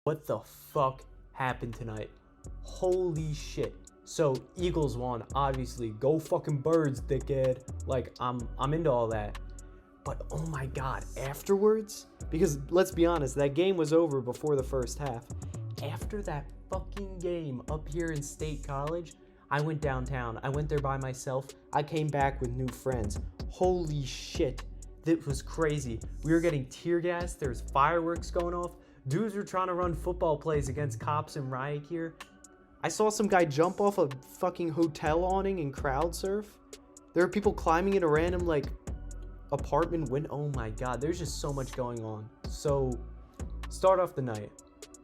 What the fuck happened tonight? Holy shit. So Eagles won, obviously. Go fucking Birds, dickhead. Like, I'm into all that. But oh my god, afterwards, because let's be honest, that game was over before the first half. After that fucking game up here in State College, I went downtown. I went there by myself. I came back with new friends. Holy shit. That was crazy. We were getting tear gas. There was fireworks going off. Dudes were trying to run football plays against cops in riot gear. I saw some guy jump off a fucking hotel awning and crowd surf. There were people climbing in a random, like, apartment window. Oh my god, there's just so much going on. So, start off the night.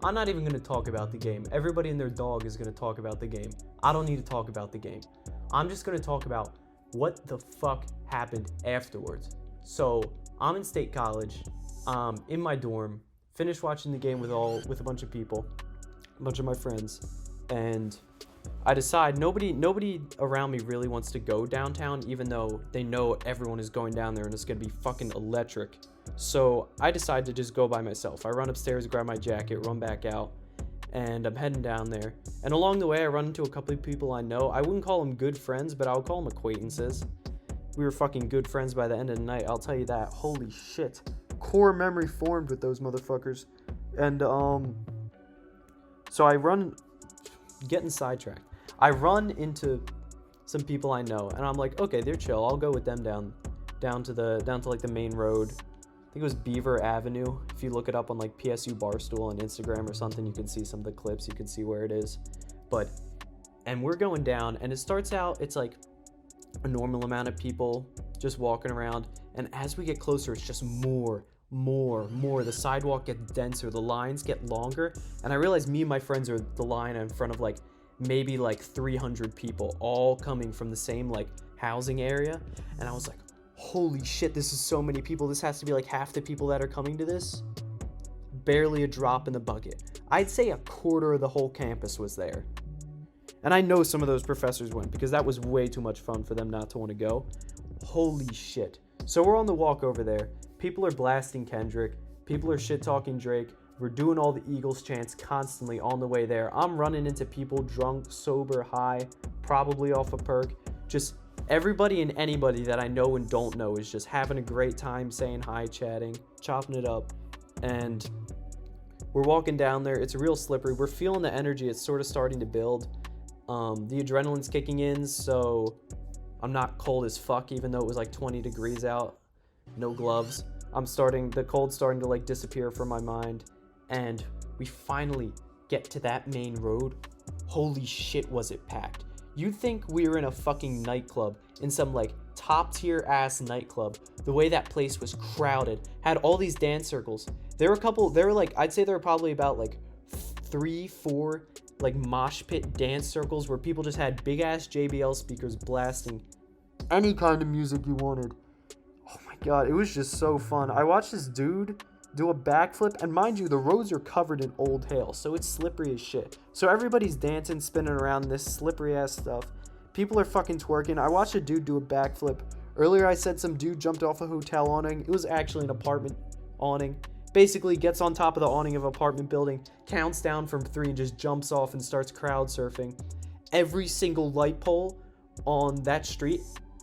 I'm not even going to talk about the game. Everybody and their dog is going to talk about the game. I don't need to talk about the game. I'm just going to talk about what the fuck happened afterwards. So, I'm in State College, in my dorm, finished watching the game with a bunch of people, a bunch of my friends, and I decide nobody around me really wants to go downtown, even though they know everyone is going down there and it's gonna be fucking electric. So I decide to just go by myself. I run upstairs, grab my jacket, run back out, and I'm heading down there. And along the way, I run into a couple of people I know. I wouldn't call them good friends, but I would call them acquaintances. We were fucking good friends by the end of the night, I'll tell you that. Holy shit. Core memory formed with those motherfuckers. And, so I run, getting sidetracked. I run into some people I know, and I'm like, okay, they're chill. I'll go with them down to like the main road. I think it was Beaver Avenue. If you look it up on like PSU Barstool on Instagram or something, you can see some of the clips. You can see where it is. And we're going down, and it starts out, it's like a normal amount of people just walking around, and as we get closer, it's just more. The sidewalk gets denser, the lines get longer, and I realize me and my friends are the line in front of like maybe like 300 people, all coming from the same like housing area. And I was like, holy shit, this is so many people. This has to be like half the people that are coming to this. Barely a drop in the bucket. I'd say a quarter of the whole campus was there. And I know some of those professors went because that was way too much fun for them not to want to go. Holy shit. So we're on the walk over there. People are blasting Kendrick. People are shit-talking Drake. We're doing all the Eagles chants constantly on the way there. I'm running into people drunk, sober, high, probably off a perk. Just everybody and anybody that I know and don't know is just having a great time, saying hi, chatting, chopping it up. And we're walking down there. It's real slippery. We're feeling the energy. It's sort of starting to build. The adrenaline's kicking in, so I'm not cold as fuck, even though it was like 20 degrees out. No gloves. The cold's starting to like disappear from my mind. And we finally get to that main road. Holy shit, was it packed. You'd think we were in a fucking nightclub, in some like top tier ass nightclub. The way that place was crowded, had all these dance circles. I'd say there were probably about like 3-4 like mosh pit dance circles where people just had big ass JBL speakers blasting any kind of music you wanted. Oh my god, it was just so fun. I watched this dude do a backflip, and mind you, the roads are covered in old hail, so it's slippery as shit. So everybody's dancing, spinning around this slippery ass stuff. People are fucking twerking. I watched a dude do a backflip. Earlier I said some dude jumped off a hotel awning. It was actually an apartment awning. Basically gets on top of the awning of an apartment building, counts down from 3 and just jumps off and starts crowd surfing. Every single light pole on that street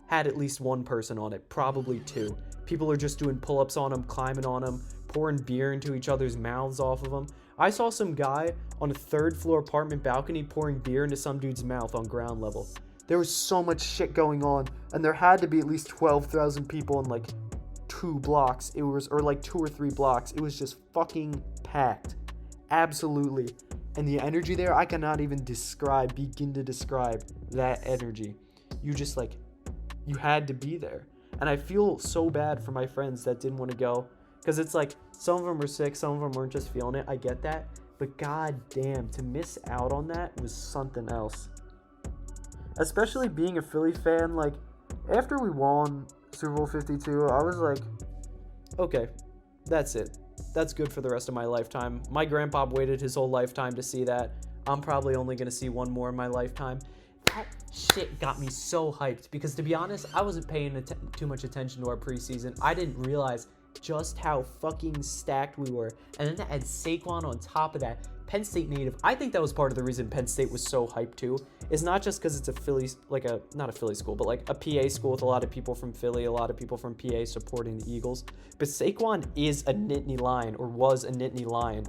had at least one person on it, probably 2. People are just doing pull-ups on them, climbing on them, pouring beer into each other's mouths off of them. I saw some guy on a 3rd floor apartment balcony pouring beer into some dude's mouth on ground level. There was so much shit going on, and there had to be at least 12,000 people in like 2 blocks. Or 2 or 3 blocks. It was just fucking packed. Absolutely. And the energy there, I cannot even begin to describe that energy. You had to be there. And I feel so bad for my friends that didn't want to go. Because it's like, some of them were sick, some of them weren't just feeling it. I get that. But god damn, to miss out on that was something else. Especially being a Philly fan, like, after we won Super Bowl 52, I was like, okay, that's it. That's good for the rest of my lifetime. My grandpa waited his whole lifetime to see that. I'm probably only going to see one more in my lifetime. That shit got me so hyped because, to be honest, I wasn't paying too much attention to our preseason. I didn't realize just how fucking stacked we were. And then to add Saquon on top of that, Penn State native. I think that was part of the reason Penn State was so hyped too. Is not just because it's a Philly, like a, not a Philly school, but like a PA school with a lot of people from Philly, a lot of people from PA supporting the Eagles. But Saquon is a Nittany Lion, or was a Nittany Lion.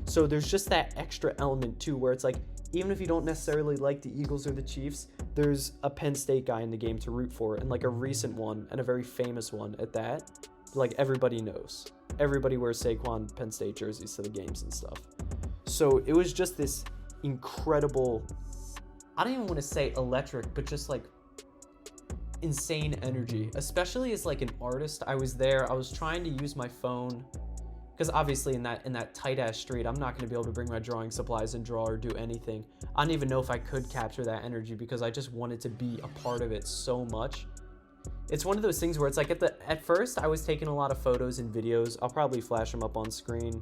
So there's just that extra element too, where it's like, even if you don't necessarily like the Eagles or the Chiefs, there's a Penn State guy in the game to root for, and like a recent one, and a very famous one at that. Like everybody knows. Everybody wears Saquon Penn State jerseys to the games and stuff. So it was just this incredible, I don't even want to say electric, but just like insane energy. Especially as like an artist, I was there, I was trying to use my phone, because obviously in that tight ass street, I'm not going to be able to bring my drawing supplies and draw or do anything. I don't even know if I could capture that energy, because I just wanted to be a part of it so much. It's one of those things where it's like at first I was taking a lot of photos and videos. I'll probably flash them up on screen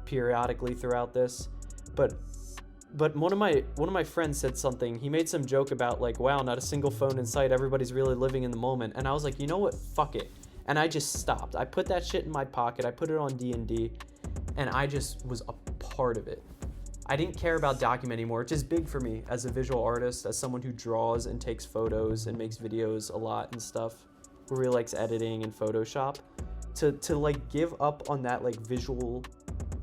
periodically throughout this, but one of my friends said something. He made some joke about like, wow, not a single phone in sight, everybody's really living in the moment. And I was like, you know what, fuck it. And I just stopped. I put that shit in my pocket, I put it on D&D, and I just was a part of it. I didn't care about documenting anymore, which is big for me as a visual artist, as someone who draws and takes photos and makes videos a lot and stuff, who really likes editing and Photoshop. To like give up on that like visual,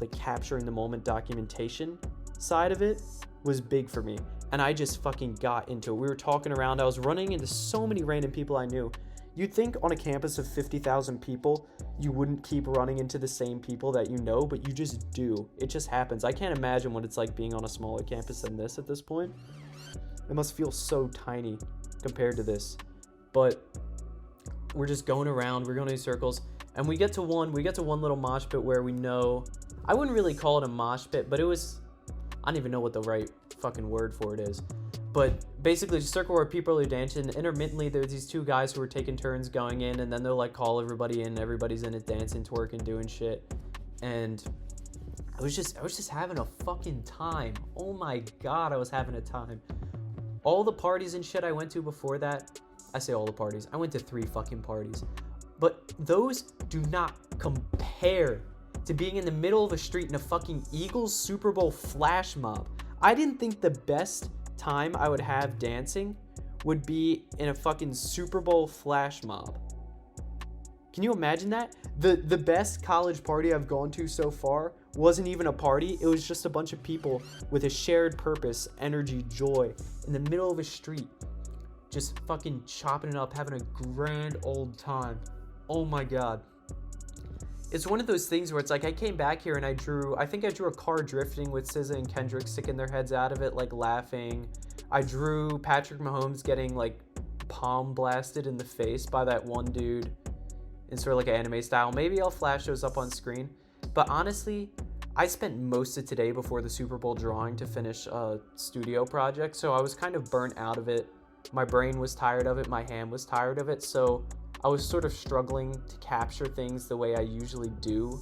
like capturing the moment documentation side of it was big for me. And I just fucking got into it. We were talking around, I was running into so many random people I knew. You'd think on a campus of 50,000 people, you wouldn't keep running into the same people that you know, but you just do. It just happens. I can't imagine what it's like being on a smaller campus than this at this point. It must feel so tiny compared to this. But we're just going around, we're going in circles, and we get to one little mosh pit where we know, I wouldn't really call it a mosh pit, but it was, I don't even know what the right fucking word for it is. But basically, just a circle where people are dancing. Intermittently, there's these two guys who are taking turns going in, and then they'll like call everybody in. Everybody's in it, dancing, twerking, doing shit. And I was just having a fucking time. Oh my god, I was having a time. All the parties and shit I went to before that, I say all the parties. I went to 3 fucking parties, but those do not compare to being in the middle of a street in a fucking Eagles Super Bowl flash mob. I didn't think the best time I would have dancing would be in a fucking Super Bowl flash mob. Can you imagine that? The best college party I've gone to so far wasn't even a party. It was just a bunch of people with a shared purpose, energy, joy, in the middle of a street, just fucking chopping it up, having a grand old time. Oh my god. It's one of those things where it's like I came back here and I drew a car drifting with SZA and Kendrick sticking their heads out of it, like laughing. I drew Patrick Mahomes getting like palm blasted in the face by that one dude in sort of like an anime style. Maybe I'll flash those up on screen. But honestly, I spent most of today before the Super Bowl drawing to finish a studio project, so I was kind of burnt out of it. My brain was tired of it, my hand was tired of it, so I was sort of struggling to capture things the way I usually do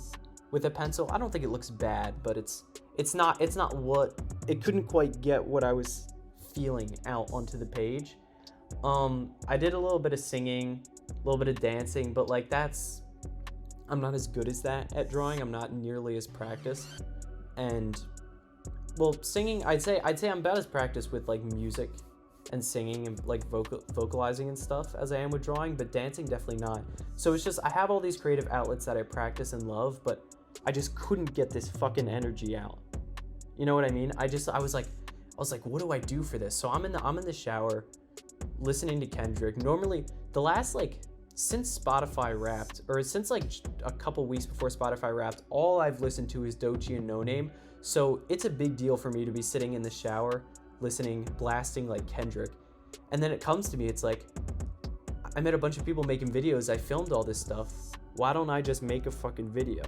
with a pencil. I don't think it looks bad, but it's not what, it couldn't quite get what I was feeling out onto the page. I did a little bit of singing, a little bit of dancing, but like I'm not as good as that at drawing. I'm not nearly as practiced. And well, singing, I'd say I'm about as practiced with like music and singing and like vocalizing and stuff as I am with drawing, but dancing definitely not. So it's just, I have all these creative outlets that I practice and love, but I just couldn't get this fucking energy out. You know what I mean? I was like, what do I do for this? So I'm in the shower listening to Kendrick. Normally the last since Spotify Wrapped, or since like a couple weeks before Spotify Wrapped, all I've listened to is Doechii and No Name. So it's a big deal for me to be sitting in the shower listening, blasting like Kendrick. And then it comes to me, it's like, I met a bunch of people making videos, I filmed all this stuff, why don't I just make a fucking video?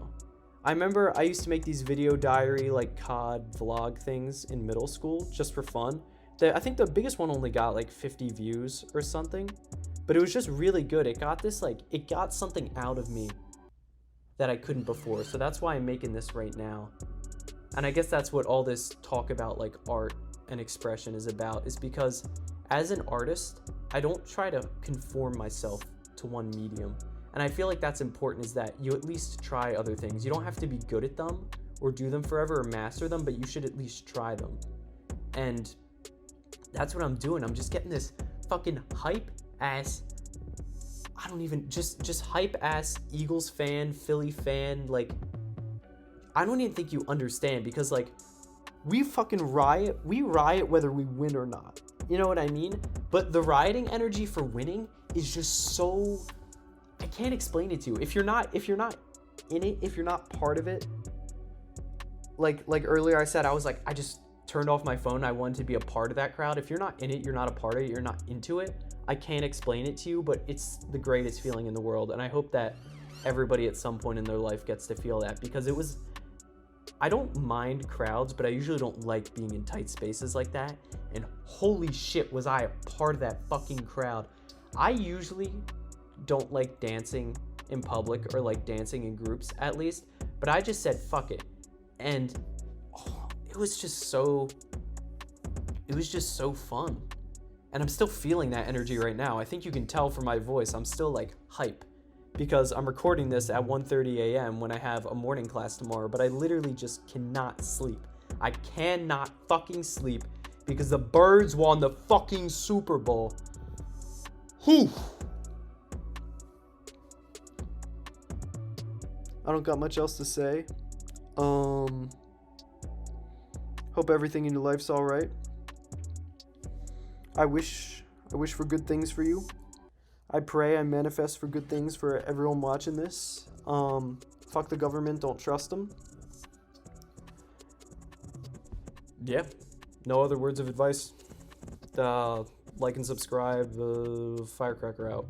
I remember I used to make these video diary, like COD vlog things in middle school, just for fun. I think the biggest one only got like 50 views or something, but it was just really good. It got this it got something out of me that I couldn't before, so that's why I'm making this right now. And I guess that's what all this talk about like art and expression is about, is because as an artist, I don't try to conform myself to one medium. And I feel like that's important, is that you at least try other things. You don't have to be good at them or do them forever or master them, but you should at least try them. And that's what I'm doing. I'm just getting this fucking hype ass, I don't even, just hype ass Eagles fan, Philly fan. Like, I don't even think you understand, because like, we fucking riot. We riot whether we win or not. You know what I mean? But the rioting energy for winning is just so, I can't explain it to you. If you're not in it, if you're not part of it, like earlier I said, I was like, I just turned off my phone. I wanted to be a part of that crowd. If you're not in it, you're not a part of it, you're not into it. I can't explain it to you, but it's the greatest feeling in the world. And I hope that everybody at some point in their life gets to feel that, because it was, I don't mind crowds, but I usually don't like being in tight spaces like that. And holy shit, was I a part of that fucking crowd. I usually don't like dancing in public, or like dancing in groups at least, but I just said fuck it. And it was just so fun. And I'm still feeling that energy right now. I think you can tell from my voice, I'm still like hype, because I'm recording this at 1:30 a.m. when I have a morning class tomorrow, but I literally just cannot sleep. I cannot fucking sleep because the Birds won the fucking Super Bowl. Whew. I don't got much else to say. Hope everything in your life's all right. I wish for good things for you. I pray, I manifest for good things for everyone watching this. Fuck the government, don't trust them. Yeah, no other words of advice. Like and subscribe, Firecracker out.